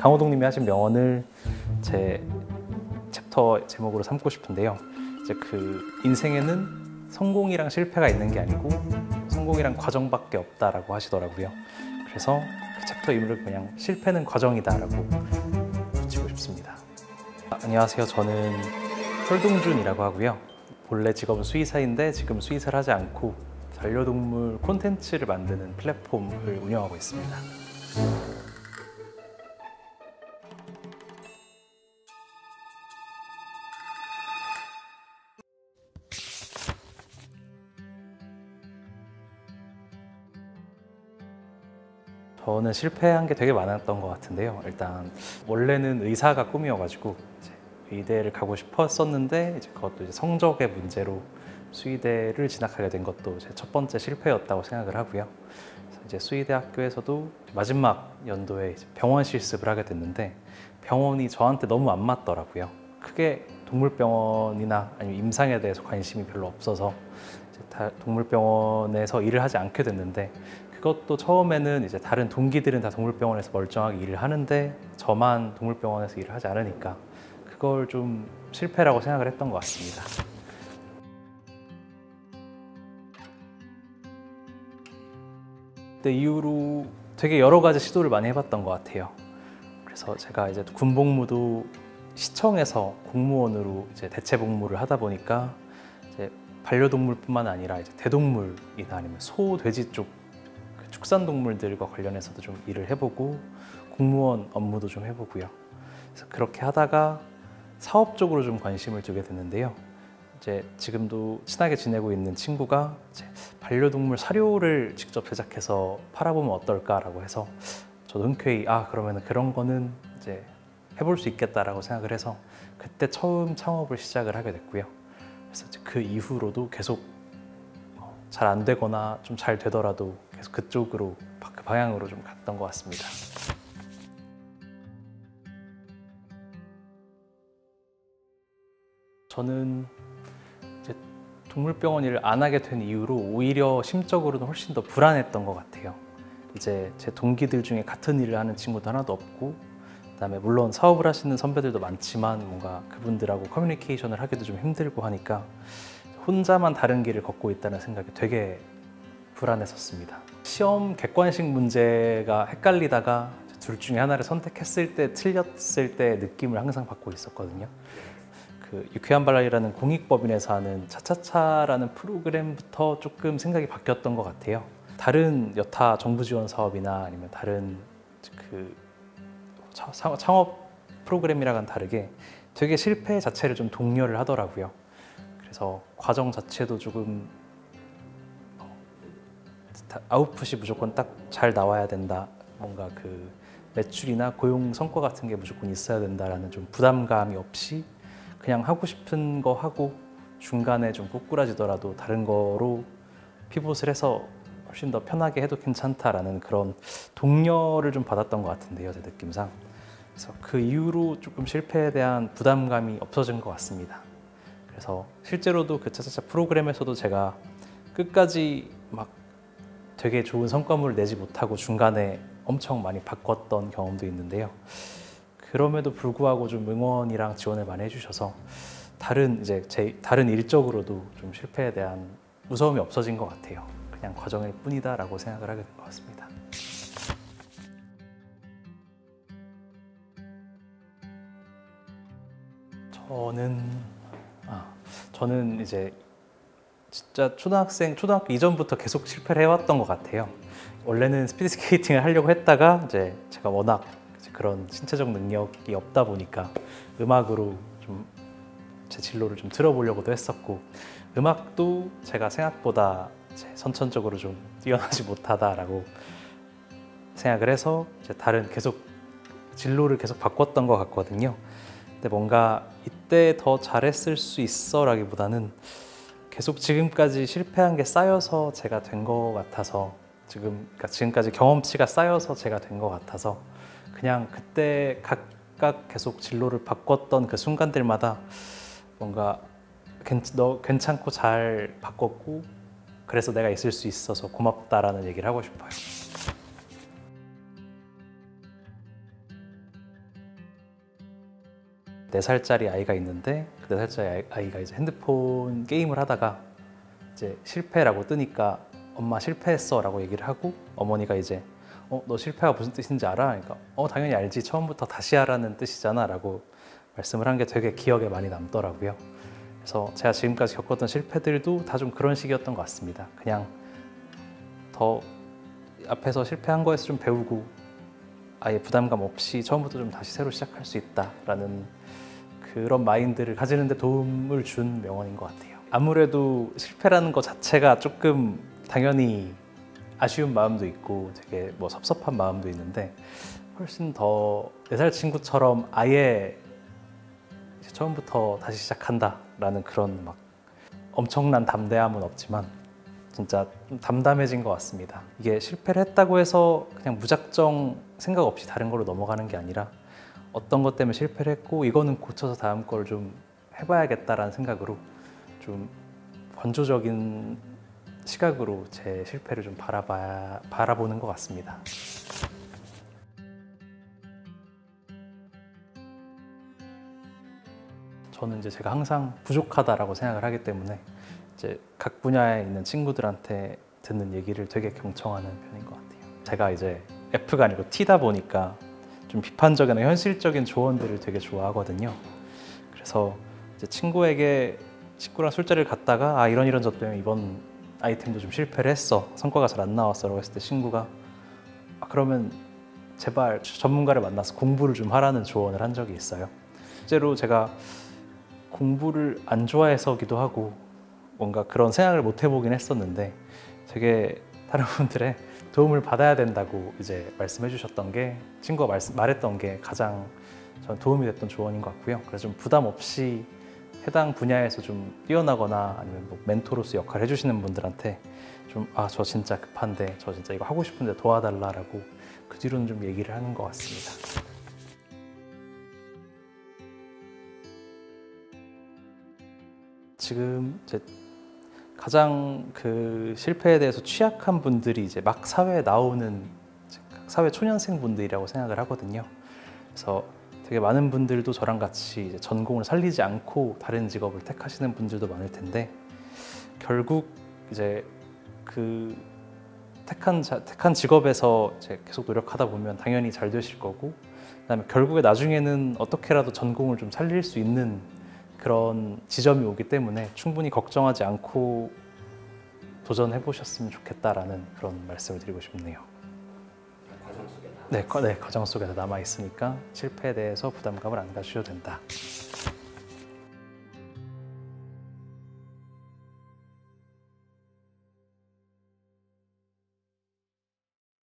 강호동님이 하신 명언을 제 챕터 제목으로 삼고 싶은데요. 이제 그 인생에는 성공이랑 실패가 있는 게 아니고 성공이랑 과정밖에 없다라고 하시더라고요. 그래서 그 챕터 이름을 그냥 실패는 과정이다라고 붙이고 싶습니다. 안녕하세요. 저는 설동준이라고 하고요. 본래 직업은 수의사인데 지금 수의사를 하지 않고 반려동물 콘텐츠를 만드는 플랫폼을 운영하고 있습니다. 저는 실패한 게 되게 많았던 것 같은데요. 일단 원래는 의사가 꿈이어가지고 이제 의대를 가고 싶었었는데 이제 그것도 이제 성적의 문제로 수의대를 진학하게 된 것도 제 첫 번째 실패였다고 생각을 하고요. 그래서 이제 수의대학교에서도 마지막 연도에 이제 병원 실습을 하게 됐는데 병원이 저한테 너무 안 맞더라고요. 크게 동물병원이나 아니면 임상에 대해서 관심이 별로 없어서 이제 동물병원에서 일을 하지 않게 됐는데 그것도 처음에는 이제 다른 동기들은 다 동물병원에서 멀쩡하게 일을 하는데 저만 동물병원에서 일을 하지 않으니까 그걸 좀 실패라고 생각을 했던 것 같습니다. 그때 이후로 되게 여러 가지 시도를 많이 해봤던 것 같아요. 그래서 제가 이제 군복무도 시청에서 공무원으로 이제 대체 복무를 하다 보니까 이제 반려동물뿐만 아니라 이제 대동물이나 아니면 소, 돼지 쪽 축산동물들과 관련해서도 좀 일을 해보고 공무원 업무도 좀 해보고요. 그래서 그렇게 하다가 사업적으로 좀 관심을 두게 됐는데요. 이제 지금도 친하게 지내고 있는 친구가 이제 반려동물 사료를 직접 제작해서 팔아보면 어떨까라고 해서 저도 흔쾌히 그러면 그런 거는 이제 해볼 수 있겠다라고 생각을 해서 그때 처음 창업을 시작을 하게 됐고요. 그래서 그 이후로도 계속 잘 안 되거나 좀 잘 되더라도 계속 그쪽으로 그 방향으로 좀 갔던 것 같습니다. 저는 이제 동물병원 일을 안 하게 된 이후로 오히려 심적으로는 훨씬 더 불안했던 것 같아요. 이제 제 동기들 중에 같은 일을 하는 친구도 하나도 없고 그다음에 물론 사업을 하시는 선배들도 많지만 뭔가 그분들하고 커뮤니케이션을 하기도 좀 힘들고 하니까 혼자만 다른 길을 걷고 있다는 생각이 되게 불안했었습니다. 시험 객관식 문제가 헷갈리다가 둘 중에 하나를 선택했을 때 틀렸을 때 느낌을 항상 받고 있었거든요. 그 유쾌한 발랄이라는 공익법인에서 하는 차차차라는 프로그램부터 조금 생각이 바뀌었던 것 같아요. 다른 여타 정부 지원 사업이나 아니면 다른 그 창업 프로그램이랑은 다르게 되게 실패 자체를 좀 독려를 하더라고요. 그래서 과정 자체도 조금 아웃풋이 무조건 딱 잘 나와야 된다. 뭔가 그 매출이나 고용 성과 같은 게 무조건 있어야 된다라는 좀 부담감이 없이 그냥 하고 싶은 거 하고 중간에 좀 꼬꾸라지더라도 다른 거로 피봇을 해서 훨씬 더 편하게 해도 괜찮다라는 그런 독려를 좀 받았던 것 같은데요, 제 느낌상. 그래서 그 이후로 조금 실패에 대한 부담감이 없어진 것 같습니다. 그래서 실제로도 그 차차차 프로그램에서도 제가 끝까지 막 되게 좋은 성과물을 내지 못하고 중간에 엄청 많이 바꿨던 경험도 있는데요. 그럼에도 불구하고 좀 응원이랑 지원을 많이 해주셔서 다른 일적으로도 좀 실패에 대한 무서움이 없어진 것 같아요. 그냥 과정일 뿐이다라고 생각을 하게 된 것 같습니다. 저는 이제 진짜 초등학교 이전부터 계속 실패를 해왔던 것 같아요. 원래는 스피드 스케이팅을 하려고 했다가 이제 제가 워낙 그런 신체적 능력이 없다 보니까 음악으로 좀 제 진로를 좀 들어보려고도 했었고 음악도 제가 생각보다 선천적으로 좀 뛰어나지 못하다라고 생각을 해서 이제 진로를 계속 바꿨던 것 같거든요. 근데 뭔가 이때 더 잘했을 수 있어라기보다는 계속 지금까지 실패한 게 쌓여서 제가 된 것 같아서 지금까지 경험치가 쌓여서 제가 된 것 같아서 그냥 그때 각각 계속 진로를 바꿨던 그 순간들마다 뭔가 너 괜찮고 잘 바꿨고 그래서 내가 있을 수 있어서 고맙다라는 얘기를 하고 싶어요. 4살짜리 아이가 있는데 그 4살짜리 아이가 이제 핸드폰 게임을 하다가 이제 실패라고 뜨니까 엄마 실패했어 라고 얘기를 하고 어머니가 이제 너 실패가 무슨 뜻인지 알아? 그러니까 당연히 알지. 처음부터 다시 하라는 뜻이잖아 라고 말씀을 한 게 되게 기억에 많이 남더라고요. 그래서 제가 지금까지 겪었던 실패들도 다 좀 그런 식이었던 것 같습니다. 그냥 더 앞에서 실패한 거에서 좀 배우고 아예 부담감 없이 처음부터 좀 다시 새로 시작할 수 있다라는 그런 마인드를 가지는 데 도움을 준 명언인 것 같아요. 아무래도 실패라는 것 자체가 조금 당연히 아쉬운 마음도 있고 되게 뭐 섭섭한 마음도 있는데 훨씬 더 4살 친구처럼 아예 이제 처음부터 다시 시작한다라는 그런 막 엄청난 담대함은 없지만 진짜 좀 담담해진 것 같습니다. 이게 실패를 했다고 해서 그냥 무작정 생각 없이 다른 걸로 넘어가는 게 아니라 어떤 것 때문에 실패를 했고 이거는 고쳐서 다음 걸 좀 해봐야겠다라는 생각으로 좀 건조적인 시각으로 제 실패를 좀 바라보는 것 같습니다. 저는 이제 제가 항상 부족하다라고 생각을 하기 때문에 이제 각 분야에 있는 친구들한테 듣는 얘기를 되게 경청하는 편인 것 같아요. 제가 이제 F가 아니고 T다 보니까 좀 비판적이나 현실적인 조언들을 되게 좋아하거든요. 그래서 이제 친구랑 술자리를 갔다가 이런 점 때문에 이번 아이템도 좀 실패를 했어. 성과가 잘 안 나왔어 라고 했을 때 친구가 그러면 제발 전문가를 만나서 공부를 좀 하라는 조언을 한 적이 있어요. 실제로 제가 공부를 안 좋아해서기도 하고 뭔가 그런 생각을 못 해보긴 했었는데 되게 다른 분들의 도움을 받아야 된다고 이제 말씀해 주셨던 게 친구가 말했던 게 가장 전 도움이 됐던 조언인 것 같고요. 그래서 좀 부담 없이 해당 분야에서 좀 뛰어나거나 아니면 뭐 멘토로서 역할을 해주시는 분들한테 좀 저 진짜 급한데 저 진짜 이거 하고 싶은데 도와달라라고 그 뒤로는 좀 얘기를 하는 것 같습니다. 지금 이제 가장 그 실패에 대해서 취약한 분들이 이제 막 사회에 나오는 사회 초년생 분들이라고 생각을 하거든요. 그래서 되게 많은 분들도 저랑 같이 이제 전공을 살리지 않고 다른 직업을 택하시는 분들도 많을 텐데 결국 이제 그 택한 직업에서 이제 계속 노력하다 보면 당연히 잘 되실 거고 그다음에 결국에 나중에는 어떻게라도 전공을 좀 살릴 수 있는 그런 지점이 오기 때문에 충분히 걱정하지 않고 도전해 보셨으면 좋겠다라는 그런 말씀을 드리고 싶네요. 과정 속에 네, 과정 속에서 남아 있으니까 실패에 대해서 부담감을 안 가지셔도 된다.